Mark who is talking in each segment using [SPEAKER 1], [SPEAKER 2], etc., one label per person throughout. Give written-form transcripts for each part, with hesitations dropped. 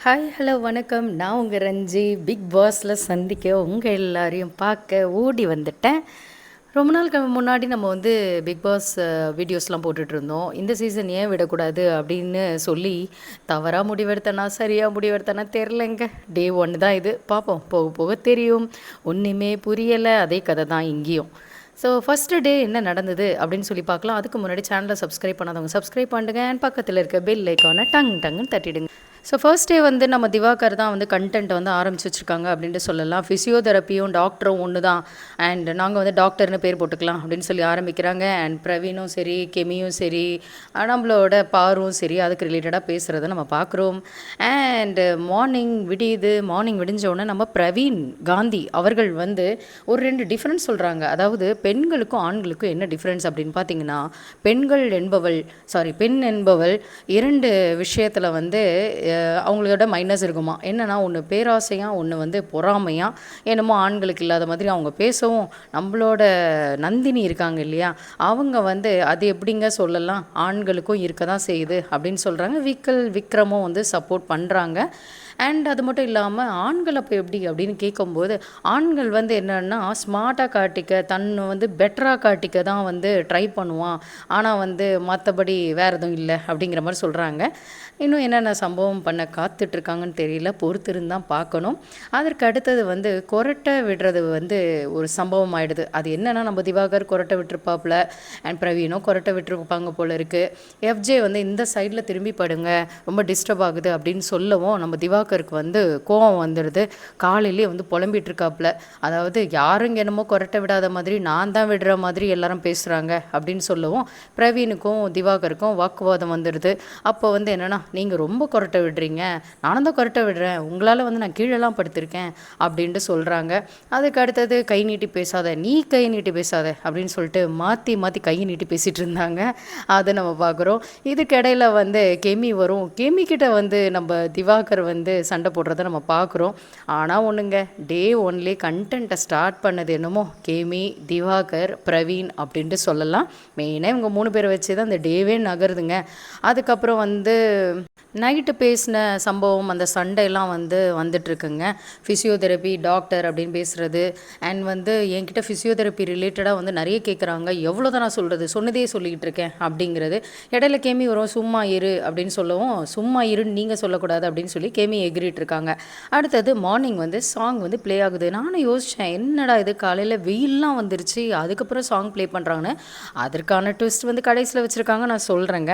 [SPEAKER 1] Hi hello வணக்கம். நான் உங்கள் ரஞ்சி பிக் பாஸில் சந்திக்க உங்கள் எல்லாரையும் பார்க்க ஓடி வந்துட்டேன். ரொம்ப நாளுக்கு முன்னாடி நம்ம வந்து பிக் பாஸ் வீடியோஸ்லாம் போட்டுட்ருந்தோம். இந்த சீசன் ஏன் விடக்கூடாது அப்படின்னு சொல்லி தவறாக முடிவெடுத்தேனா சரியாக முடிவெடுத்தேனா தெரிலங்க. டே 1 தான் இது. பார்ப்போம், போக போக தெரியும். ஒன்றுமே புரியலை. அதே கதை தான் இங்கேயும். ஸோ ஃபஸ்ட்டு டே என்ன நடந்தது அப்படின்னு சொல்லி பார்க்கலாம். அதுக்கு முன்னாடி சேனலை சப்ஸ்கிரைப் பண்ணாதவங்க சப்ஸ்கிரைப் பண்ணுங்க. அண்ட் பக்கத்தில் இருக்க பெல் ஐக்கானை டங்குன்னு தட்டிடுங்க. ஸோ ஃபர்ஸ்ட் டே வந்து நம்ம திவாகர் தான் வந்து கண்டென்ட் வந்து ஆரம்பிச்சு வச்சுருக்காங்க அப்படின்ட்டு சொல்லலாம். ஃபிசியோதெரப்பியும் டாக்டரும் ஒன்று தான். அண்ட் நாங்கள் வந்து டாக்டர்னு பேர் போட்டுக்கலாம் அப்படின்னு சொல்லி ஆரம்பிக்கிறாங்க. அண்ட் பிரவீனும் சரி, கெமியும் சரி, நம்மளோட பாரும் சரி, அதுக்கு ரிலேட்டடாக பேசுகிறத நம்ம பார்க்குறோம். அண்டு மார்னிங் விடிஞ்ச உடனே நம்ம பிரவீன் காந்தி அவர்கள் வந்து ஒரு 2 டிஃப்ரென்ஸ் சொல்கிறாங்க. அதாவது பெண்களுக்கும் ஆண்களுக்கும் என்ன டிஃப்ரென்ஸ் அப்படின்னு பார்த்தீங்கன்னா, பெண் என்பவள் 2 விஷயத்தில் வந்து அவங்களோட மைனஸ் இருக்குமா. என்னென்னா, ஒன்று பேராசையாக, ஒன்று வந்து பொறாமையாக, என்னமோ ஆண்களுக்கு இல்லாத மாதிரி அவங்க பேசவும். நம்மளோட நந்தினி இருக்காங்க இல்லையா, அவங்க வந்து அது எப்படிங்க சொல்லலாம், ஆண்களுக்கும் இருக்க தான் செய்யுது அப்படின்னு சொல்கிறாங்க. விக்ரமும் வந்து சப்போர்ட் பண்ணுறாங்க. அண்ட் அது மட்டும் இல்லாமல் ஆண்கள் அப்போ எப்படி அப்படின்னு கேட்கும்போது, ஆண்கள் வந்து என்னென்னா ஸ்மார்ட்டாக காட்டிக்க, தன்னை வந்து பெட்டராக காட்டிக்க தான் வந்து ட்ரை பண்ணுவான். ஆனால் வந்து மற்றபடி வேறு எதுவும் இல்லை அப்படிங்கிற மாதிரி சொல்கிறாங்க. இன்னும் என்னென்ன சம்பவம் பண்ண காத்துட்ருக்காங்கன்னு தெரியல, பொறுத்திருந்தான் பார்க்கணும். அதற்கு அடுத்தது வந்து கொரட்டை விடுறது வந்து ஒரு சம்பவம் ஆகிடுது. அது என்னென்னா, நம்ம திவாகர் கொரட்டை விட்டுருப்பாப்புல, அண்ட் பிரவீனும் கொரட்டை விட்டுருப்பாங்க போல இருக்குது. எஃப்ஜே வந்து இந்த சைடில் திரும்பி படுங்க, ரொம்ப டிஸ்டர்ப் ஆகுது அப்படின்னு சொல்லவும் நம்ம திவாகருக்கு வந்து கோவம் வந்துடுது. காலையிலே வந்து புலம்பிகிட்ருக்காப்புல. அதாவது யாரும் இங்கே என்னமோ கொரட்டை விடாத மாதிரி, நான் தான் விடுற மாதிரி எல்லாரும் பேசுகிறாங்க அப்படின்னு சொல்லவும் பிரவீனுக்கும் திவாகருக்கும் வாக்குவாதம் வந்துடுது. அப்போ வந்து என்னென்னா, நீங்கள் ரொம்ப கொரட்டை விடுறீங்க, நானும் தான் கொரட்டை விடுறேன், உங்களால் வந்து நான் கீழெல்லாம் படுத்திருக்கேன் அப்படின்ட்டு சொல்கிறாங்க. அதுக்கு அடுத்தது கை நீட்டி பேசாத, நீ கை நீட்டி பேசாத அப்படின்னு சொல்லிட்டு மாற்றி மாற்றி கை நீட்டி பேசிகிட்டு இருந்தாங்க. அதை நம்ம பார்க்குறோம். இதுக்கிடையில் வந்து கெமி வரும். கெமிக்கிட்ட வந்து நம்ம திவாகர் வந்து சண்டை போடுறத நம்ம பார்க்குறோம். ஆனால் ஒன்றுங்க, டே 1லே கண்டென்ட்டை ஸ்டார்ட் பண்ணது என்னமோ கெமி, திவாகர், பிரவீன் அப்படின்ட்டு சொல்லலாம். மெயினாக இவங்க 3 பேரை வச்சு தான் அந்த டேவே நகருதுங்க. அதுக்கப்புறம் வந்து நைட்டு பேசின சம்பவம், அந்த சண்டையெல்லாம் வந்து வந்துட்டுருக்குங்க. ஃபிசியோதெரப்பி டாக்டர் அப்படின்னு பேசுகிறது. அண்ட் வந்து என்கிட்ட ஃபிசியோதெரப்பி ரிலேட்டடாக வந்து நிறைய கேட்குறாங்க. எவ்வளோ தான் நான் சொல்கிறது, சொன்னதே சொல்லிக்கிட்டு இருக்கேன் அப்படிங்கிறது. இடையில கேமி வரும், சும்மா இரு அப்படின்னு சொல்லவும், சும்மா இருன்னு நீங்கள் சொல்லக்கூடாது அப்படின்னு சொல்லி கேமி எகிரிட்டு இருக்காங்க. அடுத்தது மார்னிங் வந்து சாங் வந்து ப்ளே ஆகுது. நானும் யோசித்தேன், என்னடா இது காலையில் வெயிலெலாம் வந்துருச்சு, அதுக்கப்புறம் சாங் ப்ளே பண்ணுறாங்கன்னு. அதற்கான ட்விஸ்ட் வந்து கடைசியில் வச்சுருக்காங்க, நான் சொல்கிறேங்க.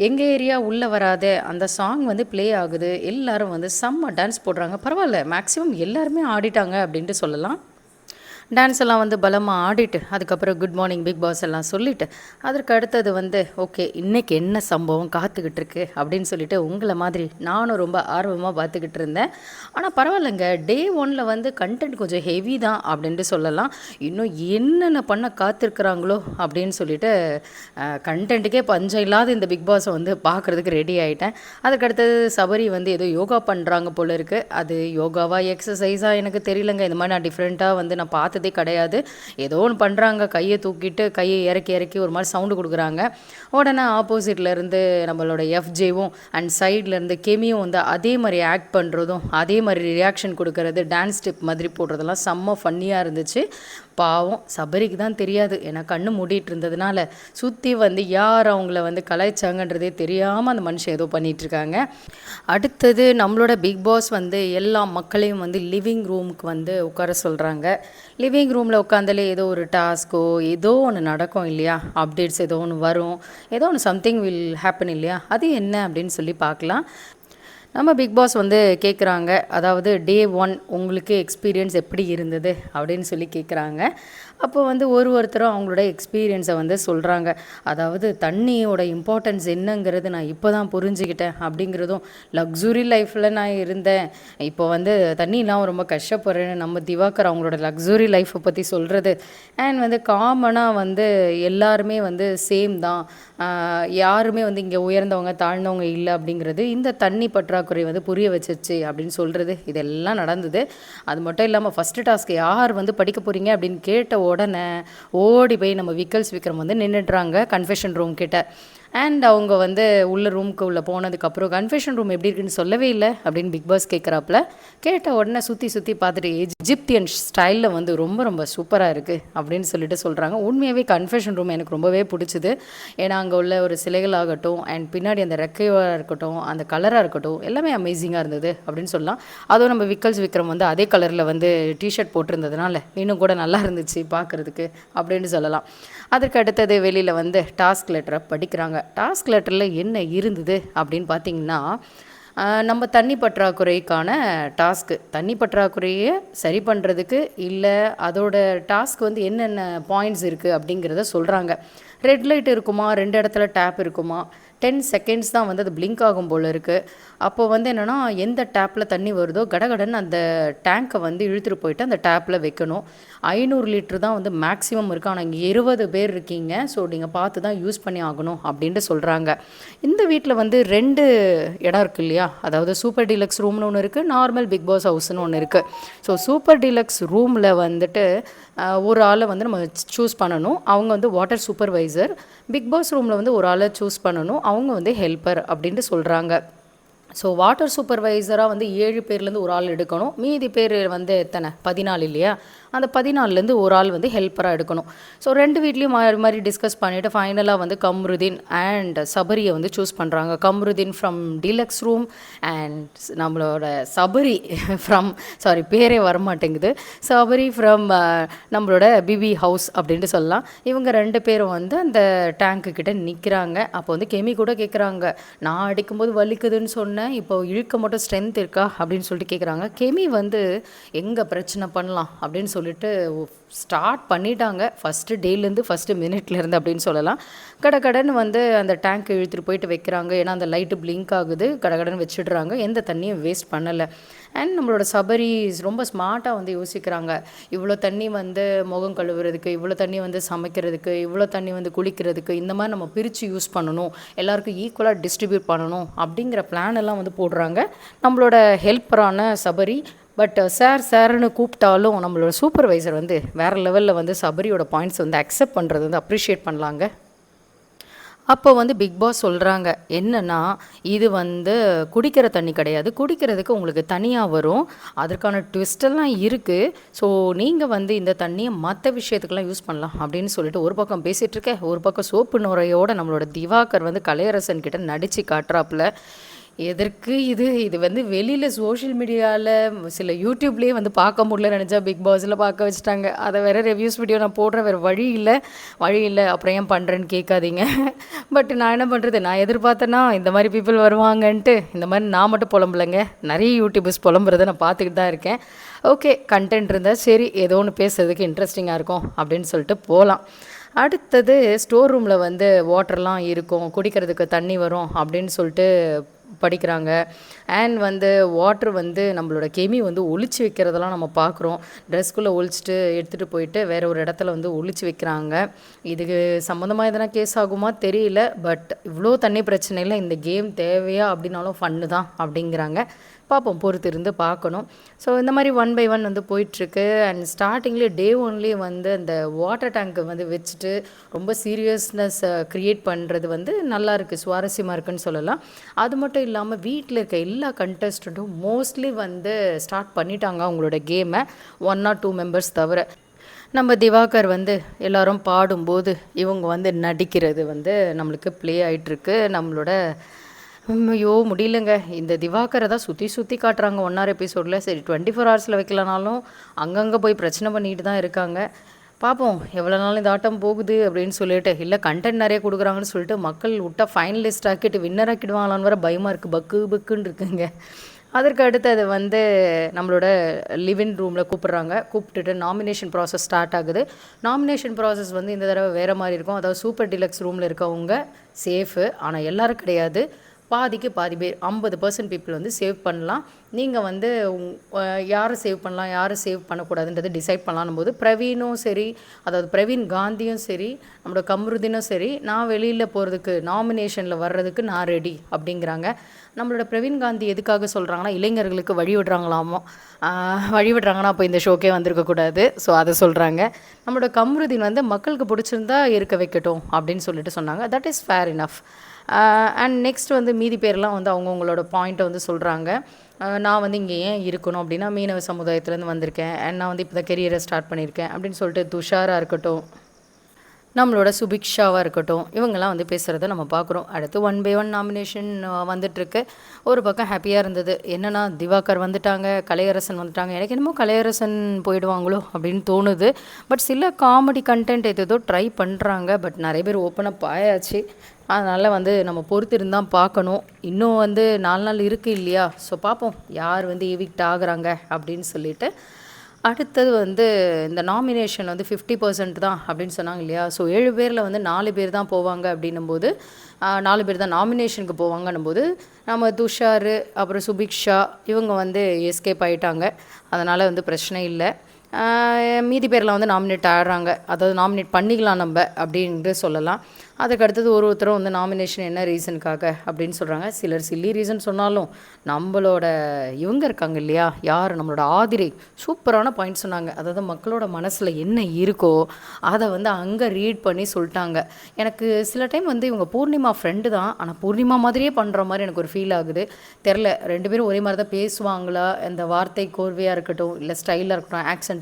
[SPEAKER 1] எங்கள் ஏரியா உள்ளே வராத அந்த சாங் வந்து ப்ளே ஆகுது. எல்லாரும் வந்து செம்ம டான்ஸ் போடுறாங்க. பரவாயில்ல, மேக்ஸிமம் எல்லாருமே ஆடிட்டாங்க அப்படின்ட்டு சொல்லலாம். டான்ஸ் எல்லாம் வந்து பலமாக ஆடிட்டு, அதுக்கப்புறம் குட் மார்னிங் பிக் பாஸ் எல்லாம் சொல்லிவிட்டு, அதற்கு அடுத்தது வந்து ஓகே இன்றைக்கி என்ன சம்பவம் காத்துக்கிட்டு இருக்கு அப்படின்னு சொல்லிட்டு உங்களை மாதிரி நானும் ரொம்ப ஆர்வமாக பார்த்துக்கிட்டு இருந்தேன். ஆனால் பரவாயில்லைங்க, டே 1ல் வந்து கண்டென்ட் கொஞ்சம் ஹெவி தான் அப்படின்ட்டு சொல்லலாம். இன்னும் என்னென்ன பண்ண காத்திருக்கிறாங்களோ அப்படின்னு சொல்லிட்டு கண்டென்ட்டுக்கே பஞ்சம் இல்லாத இந்த பிக் பாஸை வந்து பார்க்குறதுக்கு ரெடி ஆகிட்டேன். அதுக்கடுத்தது சபரி வந்து ஏதோ யோகா பண்ணுறாங்க போல இருக்குது. அது யோகாவா எக்ஸசைஸாக எனக்கு தெரியலங்க. இந்த மாதிரி நான் டிஃப்ரெண்ட்டாக வந்து நான் பார்த்து கிடையாது. ஏதோ ஒன்று பண்ணுறாங்க, கையை தூக்கிட்டு கையை இறக்கி இறக்கி ஒரு மாதிரி சவுண்டு கொடுக்குறாங்க. உடனே ஆப்போசிட்லேருந்து நம்மளோட எஃப்ஜேவும் அண்ட் சைட்லேருந்து கெமியும் வந்து அதே மாதிரி ஆக்ட் பண்ணுறதும், அதே மாதிரி ரியாக்ஷன் கொடுக்கறது, டான்ஸ் ஸ்டெப் மாதிரி போடுறதெல்லாம் செம்ம ஃபன்னியாக இருந்துச்சு. பாவம் சபரிக்கு தான் தெரியாது, ஏன்னா கண்ணு மூடிட்டு இருந்ததுனால சுற்றி வந்து யார் அவங்கள வந்து கலாய்ச்சாங்கன்றதே தெரியாமல் அந்த மனுஷன் ஏதோ பண்ணிகிட்ருக்காங்க. அடுத்தது நம்மளோட பிக் பாஸ் வந்து எல்லா மக்களையும் வந்து லிவிங் ரூமுக்கு வந்து உட்கார சொல்கிறாங்க. லிவிங் ரூமில் உட்காந்தாலே ஏதோ ஒரு டாஸ்க்கோ ஏதோ ஒன்று நடக்கும் இல்லையா, அப்டேட்ஸ் ஏதோ ஒன்று வரும், ஏதோ ஒன்று சம்திங் வில் ஹேப்பன் இல்லையா, அது என்ன அப்படின்னு சொல்லி பார்க்கலாம். நம்ம பிக் பாஸ் வந்து கேட்குறாங்க, அதாவது டே 1 உங்களுக்கு எக்ஸ்பீரியன்ஸ் எப்படி இருந்தது அப்படின்னு சொல்லி கேட்குறாங்க. அப்போ வந்து ஒருத்தரும் அவங்களோட எக்ஸ்பீரியன்ஸை வந்து சொல்கிறாங்க. அதாவது தண்ணியோட இம்பார்ட்டன்ஸ் என்னங்கிறது நான் இப்போ தான் புரிஞ்சுக்கிட்டேன் அப்படிங்கிறதும், லக்ஸுரி லைஃப்பில் நான் இருந்தேன், இப்போ வந்து தண்ணிலாம் ரொம்ப கஷ்டப்படுறேன்னு நம்ம திவாகர் அவங்களோட லக்ஸுரி லைஃப்பை பற்றி சொல்கிறது. அண்ட் வந்து காமனாக வந்து எல்லாருமே வந்து சேம் தான், யாருமே வந்து இங்கே உயர்ந்தவங்க தாழ்ந்தவங்க இல்லை அப்படிங்கிறது இந்த தண்ணி பற்றாக்குறை வந்து புரிய வச்சிச்சு அப்படின்னு சொல்கிறது. இதெல்லாம் நடந்தது. அது மட்டும் இல்லாமல் ஃபஸ்ட்டு டாஸ்க் யார் வந்து படிக்க போகிறீங்க அப்படின்னு கேட்ட உடனே ஓடி போய் நம்ம விக்கல்ஸ் விக்ரம் வந்து நின்றுடுறாங்க கன்ஃபெஷன் ரூம் கிட்ட. அண்ட் அவங்க வந்து உள்ள ரூமுக்கு உள்ளே போனதுக்கப்புறம் கன்ஃபெஷன் ரூம் எப்படி இருக்குன்னு சொல்லவே இல்லை அப்படின்னு பிக் பாஸ் கேட்குறாப்புல. கேட்ட உடனே சுற்றி சுற்றி பார்த்துட்டு எஜிப்தியன் ஸ்டைலில் வந்து ரொம்ப ரொம்ப சூப்பராக இருக்குது அப்படின்னு சொல்லிட்டு சொல்கிறாங்க. உண்மையாகவே கன்ஃபெஷன் ரூம் எனக்கு ரொம்பவே பிடிச்சிது. ஏன்னா அங்கே உள்ள ஒரு சிலைகள் ஆகட்டும் அண்ட் பின்னாடி அந்த ரெக்கையாக இருக்கட்டும் அந்த கலராக இருக்கட்டும் எல்லாமே அமேசிங்காக இருந்தது அப்படின்னு சொல்லலாம். அதுவும் நம்ம விக்கல்ஸ் விக்ரம் வந்து அதே கலரில் வந்து டிஷர்ட் போட்டிருந்ததுனால இன்னும் கூட நல்லா இருந்துச்சு பார்க்குறதுக்கு அப்படின்னு சொல்லலாம். அதற்கு அடுத்தது வெளியில் வந்து டாஸ்க் லெட்டரை படிக்கிறாங்க. டாஸ்க் லெட்டரில் என்ன இருந்தது அப்படின்னு பார்த்தீங்கன்னா, நம்ம தண்ணி பற்றாக்குறைக்கான டாஸ்க்கு, தண்ணி பற்றாக்குறையை சரி பண்ணுறதுக்கு இல்லை அதோட டாஸ்க் வந்து என்னென்ன பாயிண்ட்ஸ் இருக்குது அப்படிங்கிறத சொல்கிறாங்க. ரெட் லைட் இருக்குமா, 2 இடத்துல டேப் இருக்குமா, 10 செகண்ட்ஸ் தான் வந்து அது பிளிங்க் ஆகும் போல் இருக்குது. அப்போ வந்து என்னென்னா எந்த டேப்பில் தண்ணி வருதோ கடகடன்னு அந்த டேங்க்கை வந்து இழுத்துட்டு போயிட்டு அந்த டேப்பில் வைக்கணும். 500 லிட்டர் தான் வந்து மேக்ஸிமம் இருக்குது. ஆனால் இங்கே 20 பேர் இருக்கீங்க, ஸோ நீங்கள் பார்த்து தான் யூஸ் பண்ணி ஆகணும் அப்படின்ட்டு சொல்கிறாங்க. இந்த வீட்டில் வந்து 2 இடம் இருக்குது இல்லையா, அதாவது சூப்பர் டீலக்ஸ் ரூம்னு ஒன்று இருக்குது, நார்மல் பிக் பாஸ் ஹவுஸ்னு ஒன்று இருக்குது. ஸோ சூப்பர் டீலக்ஸ் ரூமில் வந்துட்டு ஒரு ஆளை வந்து நம்ம சூஸ் பண்ணணும். அவங்க வந்து வாட்டர் சூப்பர்வைசர். பிக் பாஸ் ரூமில் வந்து ஒரு ஆளை சூஸ் பண்ணணும், அவங்க வந்து ஹெல்ப்பர் அப்படின்ட்டு சொல்கிறாங்க. ஸோ வாட்டர் சூப்பர்வைசராக வந்து 7 பேர்லேருந்து ஒரு ஆள் எடுக்கணும். மீதி பேர் வந்து எத்தனை 14 இல்லையா, அந்த 14லேருந்து ஒரு ஆள் வந்து ஹெல்ப்பராக எடுக்கணும். ஸோ 2 வீட்லேயும் மாறி மாறி டிஸ்கஸ் பண்ணிவிட்டு ஃபைனலாக வந்து கம்ருதீன் அண்ட் சபரியை வந்து சூஸ் பண்ணுறாங்க. Kamrudeen from deluxe room and நம்மளோட சபரி ஃப்ரம் பேரே வரமாட்டேங்குது, சபரி ஃப்ரம் நம்மளோட பிபி ஹவுஸ் அப்படின்ட்டு சொல்லலாம். இவங்க 2 பேரும் வந்து அந்த டேங்க்கு கிட்ட நிற்கிறாங்க. அப்போ வந்து கெமி கூட கேட்குறாங்க, நான் அடிக்கும்போது வலிக்குதுன்னு சொன்னேன், இப்போ இழுக்க மட்டும் ஸ்ட்ரென்த் இருக்கா அப்படின்னு சொல்லிட்டு கேட்குறாங்க. கெமி வந்து எங்கே பிரச்சனை பண்ணலாம் அப்படின்னு சொல்லிட்டு ஸ்டார்ட் பண்ணிட்டாங்க. ஃபஸ்ட்டு டேலேருந்து ஃபஸ்ட்டு மினிட்லேருந்து அப்படின்னு சொல்லலாம். கடகடன்னு வந்து அந்த டேங்க் இழுத்துட்டு போயிட்டு வைக்கிறாங்க. ஏன்னா அந்த லைட்டு பிளிங்க் ஆகுது, கடகடன்னு வச்சுடுறாங்க, எந்த தண்ணியும் வேஸ்ட் பண்ணலை. அண்ட் நம்மளோட சபரி ரொம்ப ஸ்மார்ட்டாக வந்து யோசிக்கிறாங்க. இவ்வளோ தண்ணி வந்து முகம் கழுவுறதுக்கு, இவ்வளோ தண்ணி வந்து சமைக்கிறதுக்கு, இவ்வளோ தண்ணி வந்து குளிக்கிறதுக்கு, இந்த மாதிரி நம்ம பிரித்து யூஸ் பண்ணணும், எல்லாருக்கும் ஈக்குவலாக டிஸ்ட்ரிபியூட் பண்ணணும் அப்படிங்கிற பிளான் எல்லாம் வந்து போடுறாங்க நம்மளோட ஹெல்ப்பரான சபரி. பட் சார்னு கூப்பிட்டாலும் நம்மளோட சூப்பர்வைசர் வந்து வேறு லெவலில் வந்து சபரியோட பாயிண்ட்ஸ் வந்து அக்செப்ட் பண்ணுறது வந்து அப்ரிஷியேட் பண்ணலாங்க. அப்போ வந்து பிக் பாஸ் சொல்கிறாங்க என்னென்னா, இது வந்து குடிக்கிற தண்ணி கிடையாது, குடிக்கிறதுக்கு உங்களுக்கு தனியாக வரும், அதற்கான ட்விஸ்டெல்லாம் இருக்குது. ஸோ நீங்கள் வந்து இந்த தண்ணியை மற்ற விஷயத்துக்கெல்லாம் யூஸ் பண்ணலாம் அப்படின்னு சொல்லிட்டு ஒரு பக்கம் பேசிகிட்ருக்க, ஒரு பக்கம் சோப்பு நுரையோட நம்மளோட திவாகர் வந்து கலையரசன் கிட்ட நடித்து காட்டுறாப்புல. எதற்கு இது வந்து வெளியில் சோஷியல் மீடியாவில் சில யூடியூப்லேயே வந்து பார்க்க முடியல நினச்சா பிக் பாஸில் பார்க்க வச்சுட்டாங்க. அதை வேறு ரிவ்யூஸ் வீடியோ நான் போடுறேன், வேறு வழி இல்லை, அப்புறம் ஏன் பண்ணுறேன்னு கேட்காதீங்க. பட் நான் என்ன பண்ணுறது, நான் எதிர்பார்த்தேன்னா இந்த மாதிரி பீப்புள் வருவாங்கன்ட்டு இந்த மாதிரி நான் மட்டும் புலம்பலைங்க, நிறைய யூடியூபர்ஸ் புலம்புறதை நான் பார்த்துக்கிட்டு தான் இருக்கேன். ஓகே, கண்டென்ட் இருந்தால் சரி, ஏதோ ஒன்று பேசுறதுக்கு இன்ட்ரெஸ்டிங்காக இருக்கும் அப்படின்னு சொல்லிட்டு போகலாம். அடுத்தது ஸ்டோர் ரூமில் வந்து வாட்டர்லாம் இருக்கும், குடிக்கிறதுக்கு தண்ணி வரும் அப்படின்னு சொல்லிட்டு படிக்கிறாங்க. அண்ட் வந்து வாட்ரு வந்து நம்மளோட கெமி வந்து ஒளிச்சு வைக்கிறதெல்லாம் நம்ம பார்க்குறோம். ட்ரெஸ்க்குள்ளே ஒழிச்சிட்டு எடுத்துகிட்டு போயிட்டு வேறு ஒரு இடத்துல வந்து ஒளிச்சு வைக்கிறாங்க. இதுக்கு சம்மந்தமாக எதனா கேஸ் ஆகுமா தெரியல. பட் இவ்வளோ தண்ணி பிரச்சனையில் இந்த கேம் தேவையா அப்படின்னாலும் ஃபன்னு தான் அப்படிங்கிறாங்க. பார்ப்போம், பொறுத்து இருந்து பார்க்கணும். ஸோ இந்த மாதிரி 1 by 1 வந்து போயிட்டுருக்கு. அண்ட் ஸ்டார்டிங்லேயே டே 1லேயே வந்து அந்த வாட்டர் டேங்க்கை வந்து வச்சுட்டு ரொம்ப சீரியஸ்னஸ் க்ரியேட் பண்ணுறது வந்து நல்லா இருக்குது, சுவாரஸ்யமாக இருக்குன்னு சொல்லலாம். அது மட்டும் இல்லாமல் வீட்டில் இருக்க எல்லா கண்டஸ்டண்ட்டும் மோஸ்ட்லி வந்து ஸ்டார்ட் பண்ணிட்டாங்க அவங்களோட கேமை, 1 or 2 மெம்பர்ஸ் தவிர. நம்ம திவாகர் வந்து எல்லோரும் பாடும்போது இவங்க வந்து நடிக்கிறது வந்து நம்மளுக்கு ப்ளே ஆகிட்டுருக்கு. நம்மளோட ஐயோ முடியலங்க, இந்த திவாகரை தான் சுற்றி காட்டுறாங்க 1 hour எபிசோடில். சரி 24 hours வைக்கலனாலும் அங்கங்கே போய் பிரச்சனை பண்ணிட்டு தான் இருக்காங்க. பார்ப்போம் எவ்வளோ நாள் இந்த ஆட்டம் போகுது அப்படின்னு சொல்லிட்டு. இல்லை கண்டென்ட் நிறைய கொடுக்குறாங்கன்னு சொல்லிட்டு மக்கள் விட்டால் ஃபைனலிஸ்ட் ஆக்கிட்டு வின்னர் ஆக்கிடுவாங்களான்னு வர பயமாக இருக்குது, பக்குன்னு இருக்குங்க. அதற்கு அடுத்து வந்து நம்மளோட லிவிங் ரூமில் கூப்பிட்டுட்டு நாமினேஷன் ப்ராசஸ் ஸ்டார்ட் ஆகுது. நாமினேஷன் ப்ராசஸ் வந்து இந்த தடவை வேறு மாதிரி இருக்கும். அதாவது சூப்பர் டீலக்ஸ் ரூமில் இருக்கவங்க சேஃபு, ஆனால் எல்லோரும் கிடையாது. பாதிக்கு பாதி பேர் 50% பீப்புள் வந்து சேவ் பண்ணலாம். நீங்கள் வந்து யாரை சேவ் பண்ணலாம் யாரை சேவ் பண்ணக்கூடாதுன்றது டிசைட் பண்ணலான்னும் போது பிரவீனும் சரி, அதாவது பிரவீன் காந்தியும் சரி, நம்மளோட கம்ருதீனும் சரி, நான் வெளியில் போகிறதுக்கு நாமினேஷனில் வர்றதுக்கு நான் ரெடி அப்படிங்கிறாங்க. நம்மளோட பிரவீன் காந்தி எதுக்காக சொல்கிறாங்கன்னா, இளைஞர்களுக்கு வழி விடுறாங்களாமோ, வழி விடுறாங்கன்னா அப்போ இந்த ஷோக்கே வந்திருக்கக்கூடாது. ஸோ அதை சொல்கிறாங்க. நம்மளோட கம்ருதீன் வந்து மக்களுக்கு பிடிச்சிருந்தா இருக்க வைக்கட்டும் அப்படின்னு சொல்லிட்டு சொன்னாங்க. That is fair enough. And next வந்து மீதி பேர்லாம் வந்து அவங்கவுங்களோட பாயிண்ட்டை வந்து சொல்கிறாங்க. நான் வந்து இங்கே ஏன் இருக்கணும் அப்படின்னா, மீனவ சமுதாயத்துலேருந்து வந்திருக்கேன், அண்ட் நான் வந்து இப்போ தான் கெரியரை ஸ்டார்ட் பண்ணியிருக்கேன் அப்படின்னு சொல்லிட்டு துஷாராக இருக்கட்டும், நம்மளோட சுபிக்ஷாவாக இருக்கட்டும், இவங்கெல்லாம் வந்து பேசுகிறத நம்ம பார்க்குறோம். அடுத்து 1 by 1 நாமினேஷன் வந்துட்டுருக்கு. ஒரு பக்கம் ஹாப்பியாக இருந்தது. என்னென்னா திவாகர் வந்துட்டாங்க, கலையரசன் வந்துட்டாங்க. எனக்கு என்னமோ கலையரசன் போயிடுவாங்களோ அப்படின்னு தோணுது. பட் சில காமெடி கண்டென்ட் ஏதோ ட்ரை பண்ணுறாங்க. பட் நிறைய பேர் ஓப்பன் அப் ஆயாச்சு. அதனால் வந்து நம்ம பொறுத்திருந்தான் பார்க்கணும். இன்னும் வந்து 4 நாள் இருக்குது இல்லையா? ஸோ பார்ப்போம் யார் வந்து எவிக்ட் ஆகுறாங்க அப்படின்னு சொல்லிட்டு. அடுத்தது வந்து இந்த நாமினேஷன் வந்து 50% தான் அப்படின்னு சொன்னாங்க இல்லையா? ஸோ 7 பேரில் வந்து 4 பேர் தான் போவாங்க அப்படின்னும்போது, 4 பேர் தான் நாமினேஷனுக்கு போவாங்கன்னும்போது, நம்ம துஷார் அப்புறம் சுபிக்ஷா இவங்க வந்து எஸ்கேப் ஆகிட்டாங்க. அதனால் வந்து பிரச்சனை இல்லை. மீதி பேரில் வந்து நாமினேட் ஆடுறாங்க, அதாவது நாமினேட் பண்ணிக்கலாம் நம்ம அப்படின்ட்டு சொல்லலாம். அதுக்கு அடுத்தது ஒருத்தரும் வந்து நாமினேஷன் என்ன ரீசனுக்காக அப்படின்னு சொல்கிறாங்க. சிலர் சில்லி ரீசன் சொன்னாலும் நம்மளோட இவங்க இருக்காங்க இல்லையா, யார் நம்மளோட ஆதிரை சூப்பரான பாயிண்ட் சொன்னாங்க. அதாவது மக்களோட மனசில் என்ன இருக்கோ அதை வந்து அங்கே ரீட் பண்ணி சொல்லிட்டாங்க. எனக்கு சில டைம் வந்து இவங்க பூர்ணிமா ஃப்ரெண்டு தான், ஆனால் பூர்ணிமா மாதிரியே பண்ணுற மாதிரி எனக்கு ஒரு ஃபீல் ஆகுது. தெரில, 2 பேரும் ஒரே மாதிரி தான் பேசுவாங்களா, இந்த வார்த்தை கோர்வையாக இருக்கட்டும், இல்லை ஸ்டைலாக இருக்கட்டும், ஆக்சென்ட்டாக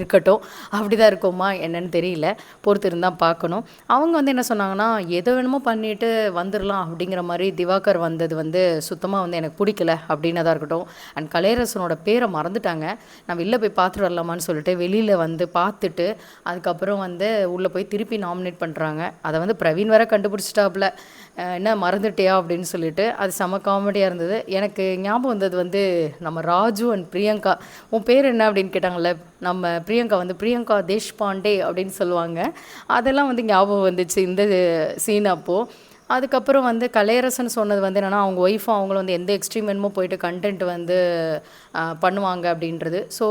[SPEAKER 1] இருக்கட்டும், அப்படி தான் இருக்குமா என்னன்னு தெரியல. பொறுத்து இருந்தால் பார்க்கணும். அவங்க வந்து என்ன சொன்னாங்கன்னா, எதை வேணுமோ பண்ணிட்டு வந்துடலாம் அப்படிங்கிற மாதிரி திவாகர் வந்தது வந்து சுத்தமாக வந்து எனக்கு பிடிக்கல அப்படின்னதாக இருக்கட்டும். அண்ட் கலையரசனோட பேரை மறந்துட்டாங்க. நான் வெளில போய் பார்த்துட்டு வரலாமான்னு சொல்லிட்டு வெளியில் வந்து பார்த்துட்டு அதுக்கப்புறம் வந்து உள்ளே போய் திருப்பி நாமினேட் பண்ணுறாங்க. அதை வந்து பிரவீன் வேற கண்டுபிடிச்சிட்டாப்புல, என்ன மறந்துட்டியா அப்படின்னு சொல்லிட்டு. அது செம காமெடியாக இருந்தது. எனக்கு ஞாபகம் வந்தது வந்து நம்ம ராஜு அண்ட் பிரியங்கா, உன் பேர் என்ன அப்படின்னு கேட்டாங்கல்ல, நம்ம பிரியங்கா வந்து பிரியங்கா தேஷ்பாண்டே அப்படின்னு சொல்லுவாங்க. அதெல்லாம் வந்து ஞாபகம் வந்துச்சு இந்த சீன் அப்போது. அதுக்கப்புறம் வந்து கலையரசன் சொன்னது வந்து என்னென்னா, அவங்க ஒய்ஃபும் அவங்களும் வந்து எந்த எக்ஸ்ட்ரீம் வேணுமோ போயிட்டு கண்டென்ட் வந்து பண்ணுவாங்க அப்படின்றது. ஸோ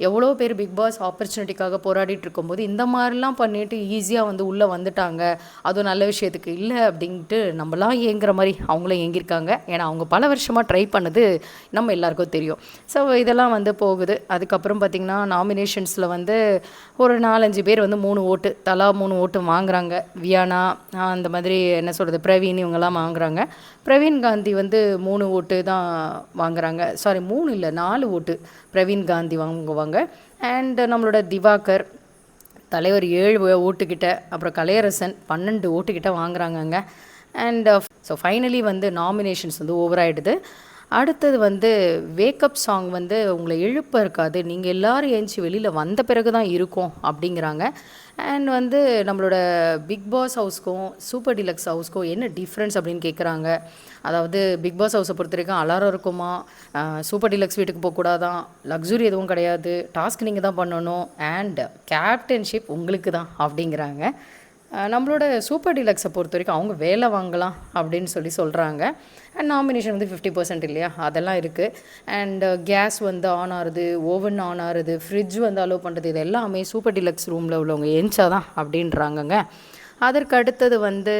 [SPEAKER 1] எவ்வளோ பேர் பிக் பாஸ் ஆப்பர்ச்சுனிட்டிக்காக போராடிட்டு இருக்கும்போது இந்த மாதிரிலாம் பண்ணிட்டு ஈஸியாக வந்து உள்ளே வந்துட்டாங்க, அதுவும் நல்ல விஷயத்துக்கு இல்லை அப்படின்ட்டு நம்மளாம் ஏங்குற மாதிரி அவங்களும் ஏங்கியிருக்காங்க. ஏன்னா அவங்க பல வருஷமாக ட்ரை பண்ணது நம்ம எல்லாருக்கும் தெரியும். ஸோ இதெல்லாம் வந்து போகுது. அதுக்கப்புறம் பார்த்திங்கன்னா நாமினேஷன்ஸில் வந்து ஒரு 4-5 பேர் வந்து 3 ஓட்டு, தலா 3 ஓட்டு வாங்குறாங்க. வியானா அந்த மாதிரி என்ன சொல்கிறது, பிரவீன் இவங்கெல்லாம் வாங்குறாங்க. பிரவீன் காந்தி வந்து 3 ஓட்டு தான் வாங்குறாங்க. சாரி 3 இல்லை 4 ஓட்டு பிரவீன் காந்தி வாங்குவாங்க. அண்ட் நம்மளோட திவாகர் தலைவர் 7 ஓட்டுக்கிட்ட, அப்புறம் கலையரசன் 12 ஓட்டுக்கிட்ட வாங்குறாங்கங்க. அண்ட் ஸோ ஃபைனலி வந்து நாமினேஷன்ஸ் வந்து ஓவர் ஆகிடுது. அடுத்தது வந்து வேக்கப் சாங் வந்து உங்களை எழுப்ப இருக்காது, நீங்கள் எல்லோரும் ஏஞ்சி வெளியில் வந்த பிறகு தான் இருக்கும் அப்படிங்கிறாங்க. அண்ட் வந்து நம்மளோட பிக் பாஸ் ஹவுஸ்க்கும் சூப்பர் டிலக்ஸ் ஹவுஸ்க்கும் என்ன டிஃப்ரென்ஸ் அப்படின்னு கேட்குறாங்க. அதாவது பிக் பாஸ் ஹவுஸை பொறுத்த வரைக்கும் அலாரம் இருக்குமா, சூப்பர் டிலக்ஸ் வீட்டுக்கு போகக்கூடாதான், லக்ஸுரி எதுவும் கிடையாது, டாஸ்க் நீங்கள் தான் பண்ணணும், அண்ட் கேப்டன்ஷிப் உங்களுக்கு தான் அப்படிங்கிறாங்க. நம்மளோட சூப்பர் டிலக்ஸை பொறுத்த வரைக்கும் அவங்க வேலை வாங்கலாம் அப்படின்னு சொல்கிறாங்க. அண்ட் நாமினேஷன் வந்து 50% இல்லையா, அதெல்லாம் இருக்குது. அண்ட் கேஸ் வந்து ஆன் ஆகுது, ஓவன் ஆன் ஆகுது, ஃப்ரிட்ஜ் வந்து அலோவ் பண்ணுறது, இது எல்லாமே சூப்பர் டிலக்ஸ் ரூமில் உள்ளவங்க எஞ்சாதான் அப்படின்றாங்கங்க. அதற்கு அடுத்தது வந்து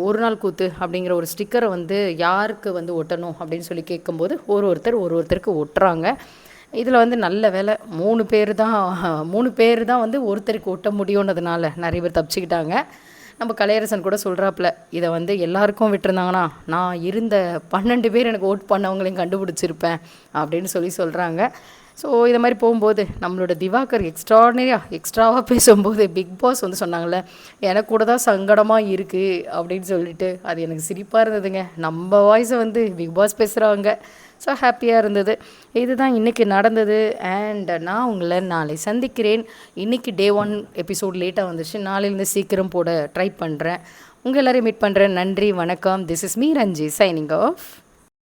[SPEAKER 1] ஒரு நாள் கூத்து அப்படிங்கிற ஒரு ஸ்டிக்கரை வந்து யாருக்கு வந்து ஒட்டணும் அப்படின்னு சொல்லி கேட்கும்போது ஒருத்தருக்கு ஒட்டுறாங்க. இதில் வந்து நல்ல வேலை 3 பேர் தான் வந்து ஒருத்தருக்கு ஒட்ட முடியுன்றதுனால நிறைய பேர் தப்பிச்சுக்கிட்டாங்க. நம்ம கலையரசன் கூட சொல்கிறாப்புல, இதை வந்து எல்லாருக்கும் விட்டுருந்தாங்கன்னா நான் இருந்த 12 பேர் எனக்கு ஓட் பண்ணவங்களையும் கண்டுபிடிச்சிருப்பேன் அப்படின்னு சொல்கிறாங்க. ஸோ இதை மாதிரி போகும்போது நம்மளோட திவாகர் எக்ஸ்ட்ராவாக பேசும்போது பிக் பாஸ் வந்து சொன்னாங்கள்ல, எனக்கு கூட தான் சங்கடமாக இருக்குது அப்படின்னு சொல்லிட்டு, அது எனக்கு சிரிப்பாக இருந்ததுங்க. நம்ம வாய்ஸை வந்து பிக் பாஸ் பேசுகிறாங்க. ஸோ ஹாப்பியாக இருந்தது. இதுதான் இன்றைக்கி நடந்தது. அண்ட் நான் உங்களை நாளை சந்திக்கிறேன். இன்றைக்கி டே 1 எபிசோட் லேட்டாக வந்துச்சு, நாளையிலேருந்து சீக்கிரம் போட ட்ரை பண்ணுறேன். உங்கள் எல்லோரையும் மீட் பண்ணுறேன். நன்றி, வணக்கம். This is me Ranji signing off.